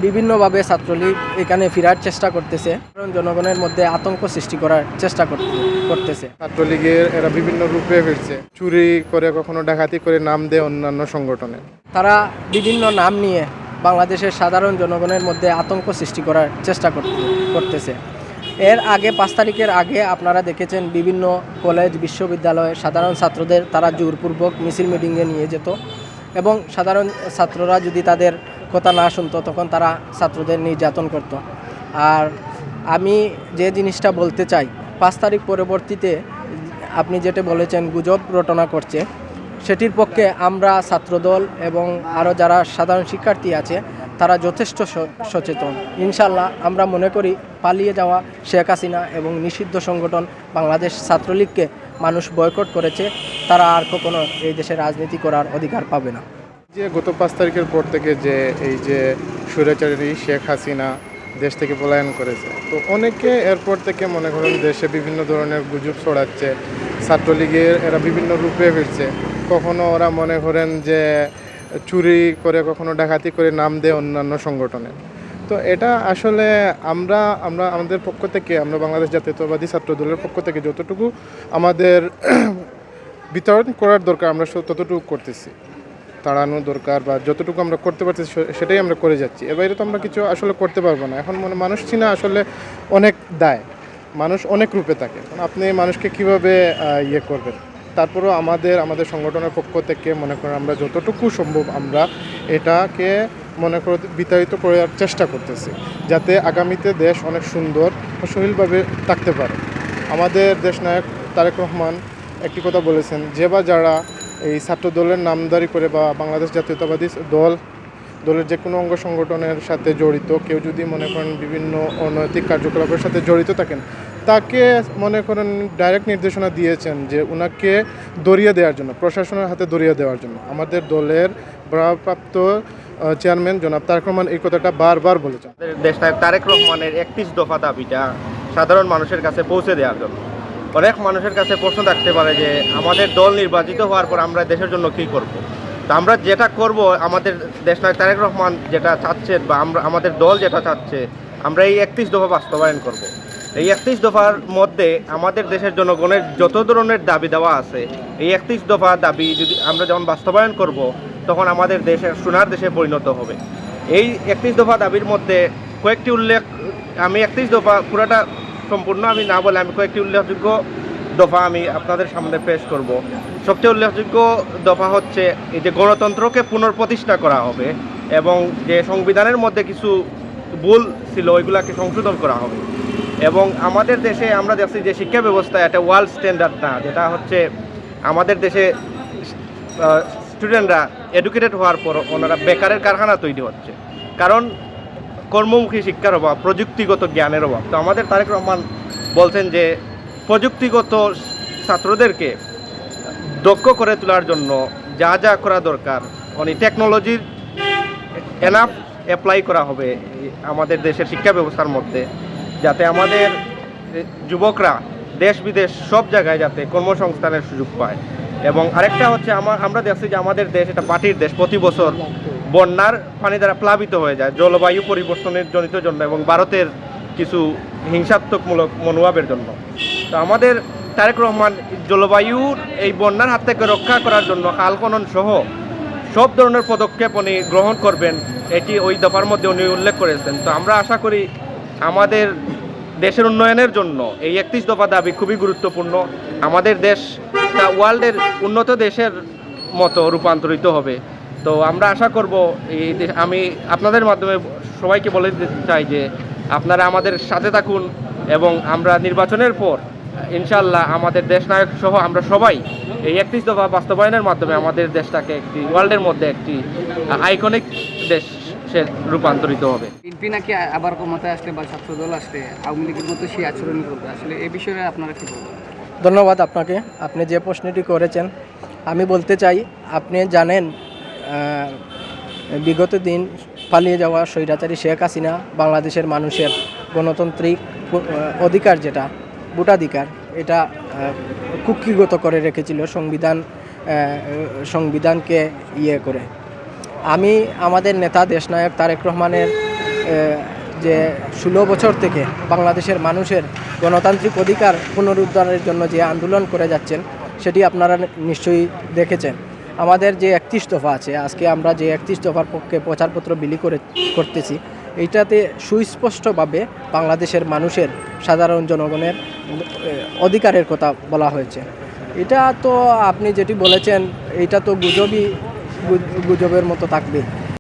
বিভিন্নভাবে ছাত্রলীগ এখানে ফেরার চেষ্টা করতেছে, কারণ জনগণের মধ্যে আতঙ্ক সৃষ্টি করার চেষ্টা করতেছে। ছাত্রলীগের এরা বিভিন্ন রূপে ফিরছে, চুরি করে কখনো ডাকাতি করে নাম দেয় অন্যান্য সংগঠনে। তারা বিভিন্ন নাম নিয়ে বাংলাদেশের সাধারণ জনগণের মধ্যে আতঙ্ক সৃষ্টি করার চেষ্টা করতেছে। এর আগে 5 তারিখের আগে আপনারা দেখেছেন বিভিন্ন কলেজ বিশ্ববিদ্যালয়ে সাধারণ ছাত্রদের তারা জোরপূর্বক মিছিল মিটিংয়ে নিয়ে যেত এবং সাধারণ ছাত্ররা যদি তাদের কথা না শুনতো তখন তারা ছাত্রদের নির্যাতন করত। আর আমি যে জিনিসটা বলতে চাই, 5 তারিখ পরবর্তীতে আপনি যেটা বলেছেন গুজব রটনা করছে, সেটির পক্ষে আমরা ছাত্রদল এবং আরও যারা সাধারণ শিক্ষার্থী আছে তারা যথেষ্ট সচেতন। ইনশাল্লাহ আমরা মনে করি পালিয়ে যাওয়া শেখ হাসিনা এবং নিষিদ্ধ সংগঠন বাংলাদেশ ছাত্রলীগকে মানুষ বয়কট করেছে, তারা আর কখনো এই দেশে রাজনীতি করার অধিকার পাবে না। যে গত 5 তারিখের পর থেকে যে এই যে স্বৈরাচারী শেখ হাসিনা দেশ থেকে পলায়ন করেছে, তো অনেকে এরপর থেকে মনে করেন দেশে বিভিন্ন ধরনের গুজব ছড়াচ্ছে, ছাত্রলীগের এরা বিভিন্ন রূপে ফিরছে, কখনো ওরা মনে করেন যে চুরি করে কখনো ডাকাতি করে নাম দেয় অন্যান্য সংগঠনে। তো এটা আসলে আমরা আমাদের পক্ষ থেকে, আমরা বাংলাদেশ জাতীয়তাবাদী ছাত্র দলের পক্ষ থেকে যতটুকু আমাদের বিতরণ করার দরকার আমরা ততটুকু করতেছি, তাড়ানো দরকার বা যতটুকু আমরা করতে পারতেছি সেটাই আমরা করে যাচ্ছি। এর বাইরে তো আমরা কিছু আসলে করতে পারবো না। এখন মানুষ চিনা আসলে অনেক দায়, মানুষ অনেক রূপে থাকে, আপনি মানুষকে কিভাবে ইয়ে করবেন। তারপরেও আমাদের সংগঠনের পক্ষ থেকে মনে করেন আমরা যতটুকু সম্ভব আমরা এটাকে মনে করে বিতাড়িত করার চেষ্টা করতেছি, যাতে আগামীতে দেশ অনেক সুন্দর ও সহিলভাবে থাকতে পারে। আমাদের দেশনায়ক তারেক রহমান একটি কথা বলেছেন, যে বা যারা এই ছাত্র দলের নামদারি করে বা বাংলাদেশ জাতীয়তাবাদী দলের যে কোনো অঙ্গ সংগঠনের সাথে জড়িত কেউ যদি মনে করেন বিভিন্ন অনৈতিক কার্যকলাপের সাথে জড়িত থাকেন, তাকে মনে করেন ডাইরেক্ট নির্দেশনা দিয়েছেন যে ওনাকে দরিয়ে দেওয়ার জন্য, প্রশাসনের হাতে দরিয়ে দেওয়ার জন্য। আমাদের দলের ভারপ্রাপ্ত চেয়ারম্যান জনাব তারেক রহমান এই কথাটা বারবার বলেছেন। দেশনায়ক তারেক রহমানের 31 দফা দাবিটা সাধারণ মানুষের কাছে পৌঁছে দেওয়ার জন্য। অনেক মানুষের কাছে প্রশ্ন থাকতে পারে যে আমাদের দল নির্বাচিত হওয়ার পর আমরা দেশের জন্য কী করব। তো আমরা যেটা করব, আমাদের দেশনায়ক তারেক রহমান যেটা চাচ্ছেন বা আমাদের দল যেটা চাচ্ছে, আমরা এই 31 দফা বাস্তবায়ন করব। এই 31 দফার মধ্যে আমাদের দেশের জনগণের যত ধরনের দাবি দেওয়া আছে, এই 31 দফা দাবি যদি আমরা যখন বাস্তবায়ন করব তখন আমাদের দেশের সোনার দেশে পরিণত হবে। এই 31 দফা দাবির মধ্যে কয়েকটি উল্লেখ, আমি 31 দফা পুরাটা সম্পূর্ণ আমি না বলে আমি কয়েকটি উল্লেখযোগ্য দফা আমি আপনাদের সামনে পেশ করব। সবচেয়ে উল্লেখযোগ্য দফা হচ্ছে এই যে গণতন্ত্রকে পুনঃপ্রতিষ্ঠা করা হবে এবং যে সংবিধানের মধ্যে কিছু ভুল ছিল ওইগুলাকে সংশোধন করা হবে। এবং আমাদের দেশে আমরা দেখছি যে শিক্ষা ব্যবস্থা একটা ওয়ার্ল্ড স্ট্যান্ডার্ড না, যেটা হচ্ছে আমাদের দেশে স্টুডেন্টরা এডুকেটেড হওয়ার পর ওনারা বেকারের কারখানা তৈরি হচ্ছে, কারণ কর্মমুখী শিক্ষার অভাব, প্রযুক্তিগত জ্ঞানের অভাব। তো আমাদের তারেক রহমান বলছেন যে প্রযুক্তিগত ছাত্রদেরকে দক্ষ করে তোলার জন্য যা যা করা দরকার উনি টেকনোলজির এনাফ অ্যাপ্লাই করা হবে আমাদের দেশের শিক্ষা ব্যবস্থার মধ্যে, যাতে আমাদের যুবকরা দেশ বিদেশ সব জায়গায় যাতে কর্মসংস্থানের সুযোগ পায়। এবং আরেকটা হচ্ছে আমরা দেখছি যে আমাদের দেশ এটা মাটির দেশ, প্রতি বছর বন্যার পানি দ্বারা প্লাবিত হয়ে যায় জলবায়ু পরিবর্তনের জনিত জন্য এবং ভারতের কিছু হিংসাত্মকমূলক মনোভাবের জন্য। তো আমাদের তারেক রহমান জলবায়ুর এই বন্যার হাত থেকে রক্ষা করার জন্য খাল খনন সহ সব ধরনের পদক্ষেপ উনি গ্রহণ করবেন, এটি ওই দফার মধ্যে উনি উল্লেখ করেছেন। তো আমরা আশা করি আমাদের দেশের উন্নয়নের জন্য এই 31 দফা দাবি খুবই গুরুত্বপূর্ণ। আমাদের দেশ ওয়ার্ল্ডের উন্নত দেশের মতো রূপান্তরিত হবে। তো আমরা আশা করব আমি আপনাদের মাধ্যমে সবাইকে বলে দিতে চাই যে আপনারা আমাদের সাথে থাকুন এবং আমরা নির্বাচনের পর ইনশাল্লাহ আমাদের দেশনায়ক সহ আমরা সবাই এই 31 দফা বাস্তবায়নের মাধ্যমে আমাদের দেশটাকে একটি ওয়ার্ল্ডের মধ্যে একটি আইকনিক দেশ সে রূপান্তরিত হবে। বিএনপি নাকি আবার ক্ষমতায় আসলে বা ছাত্রদল আসলে আওয়ামী লীগের মতো সেই আচরণ করবে, আসলে এই বিষয়ে আপনারা কী বলবেন? ধন্যবাদ আপনাকে, আপনি যে প্রশ্নটি করেছেন। আমি বলতে চাই, আপনি জানেন বিগত দিন পালিয়ে যাওয়া স্বৈরাচারী শেখ হাসিনা বাংলাদেশের মানুষের গণতান্ত্রিক অধিকার, যেটা ভোটাধিকার, এটা কুক্ষিগত করে রেখেছিল সংবিধানকে ইয়ে করে। আমি আমাদের নেতা দেশনায়ক তারেক রহমানের যে 16 বছর থেকে বাংলাদেশের মানুষের গণতান্ত্রিক অধিকার পুনরুদ্ধারের জন্য যে আন্দোলন করে যাচ্ছেন সেটি আপনারা নিশ্চয়ই দেখেছেন। আমাদের যে 31 দফা আছে, আজকে আমরা যে 31 দফার পক্ষে প্রচারপত্র বিলি করতেছি, এইটাতে সুস্পষ্টভাবে বাংলাদেশের মানুষের সাধারণ জনগণের অধিকারের কথা বলা হয়েছে। এটা তো আপনি যেটি বলেছেন, এটা তো গুজবের মতো থাকবে।